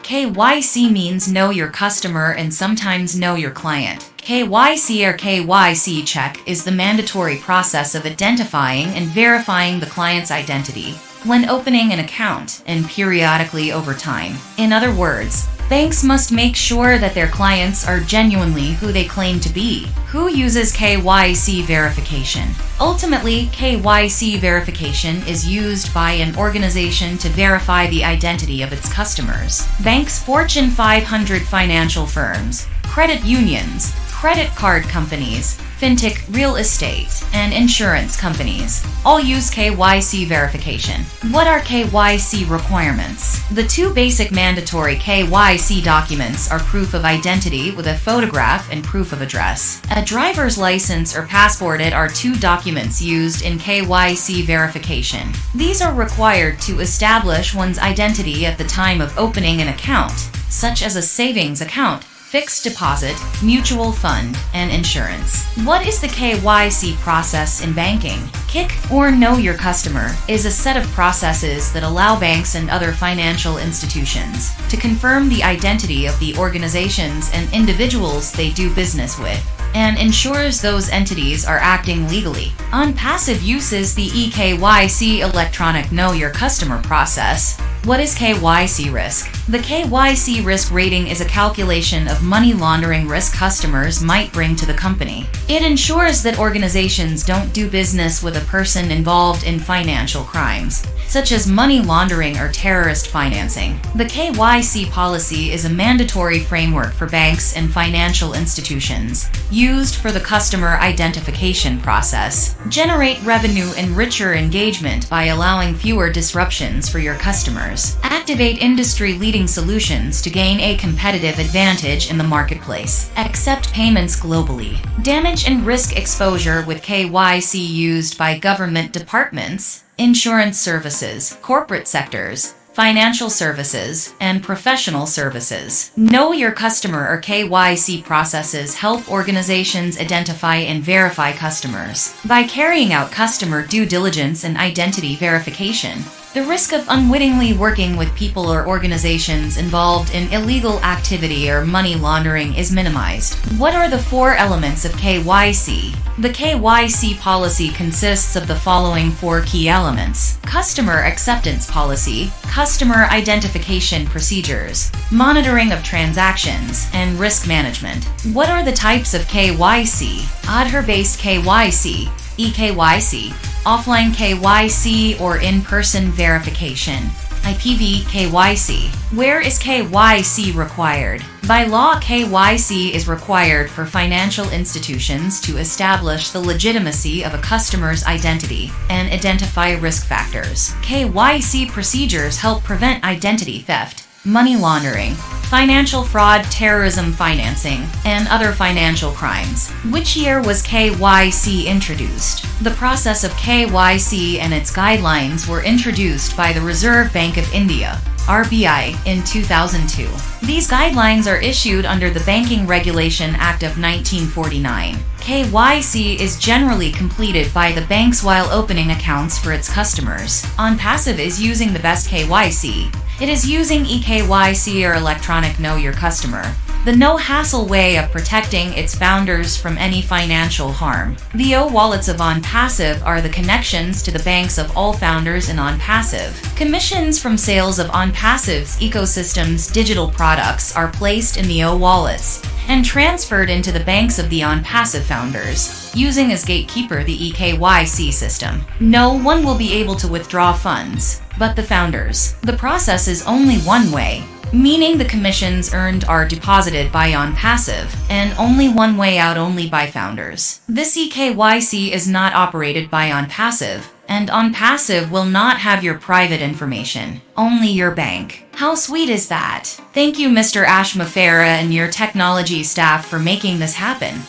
KYC means know your customer and sometimes know your client. KYC or KYC check is the mandatory process of identifying and verifying the client's identity when opening an account and periodically over time. In other words, banks must make sure that their clients are genuinely who they claim to be. Who uses KYC verification? Ultimately, KYC verification is used by an organization to verify the identity of its customers. Banks, Fortune 500 financial firms, credit unions, credit card companies, fintech, real estate, and insurance companies all use KYC verification. What are KYC requirements? The two basic mandatory KYC documents are proof of identity with a photograph and proof of address. A driver's license or passport are two documents used in KYC verification. These are required to establish one's identity at the time of opening an account, such as a savings account, fixed deposit, mutual fund, and insurance. What is the KYC process in banking? KYC, or Know Your Customer, is a set of processes that allow banks and other financial institutions to confirm the identity of the organizations and individuals they do business with, and ensures those entities are acting legally. OnPassive uses the eKYC electronic Know Your Customer process. What is KYC risk? The KYC risk rating is a calculation of money laundering risk customers might bring to the company. It ensures that organizations don't do business with a person involved in financial crimes, such as money laundering or terrorist financing. The KYC policy is a mandatory framework for banks and financial institutions, used for the customer identification process. Generate revenue and richer engagement by allowing fewer disruptions for your customers. Activate industry-leading solutions to gain a competitive advantage in the marketplace. Accept payments globally. Damage and risk exposure with KYC used by government departments, insurance services, corporate sectors, financial services, and professional services. Know Your Customer or KYC processes help organizations identify and verify customers. By carrying out customer due diligence and identity verification, the risk of unwittingly working with people or organizations involved in illegal activity or money laundering is minimized. What are the four elements of KYC? The KYC policy consists of the following four key elements: customer acceptance policy, customer identification procedures, monitoring of transactions, and risk management. What are the types of KYC? Aadhaar-based KYC, eKYC, offline KYC or in-person verification, IPV KYC. Where is KYC required? By law, KYC is required for financial institutions to establish the legitimacy of a customer's identity and identify risk factors. KYC procedures help prevent identity theft, money laundering, financial fraud, terrorism financing, and other financial crimes. Which year was KYC introduced? The process of KYC and its guidelines were introduced by the Reserve Bank of India, RBI, in 2002. These guidelines are issued under the Banking Regulation Act of 1949. KYC is generally completed by the banks while opening accounts for its customers. OnPassive is using the best KYC. It is using eKYC or electronic Know Your Customer, the no-hassle way of protecting its founders from any financial harm. The O-wallets of OnPassive are the connections to the banks of all founders in OnPassive. Commissions from sales of OnPassive's ecosystem's digital products are placed in the O-wallets and transferred into the banks of the OnPassive founders, using as gatekeeper the eKYC system. No one will be able to withdraw funds but the founders. The process is only one way, meaning the commissions earned are deposited by OnPassive, and only one way out, only by founders. This eKYC is not operated by OnPassive, and OnPassive will not have your private information, only your bank. How sweet is that? Thank you, Mr. Ashma Farah and your technology staff for making this happen.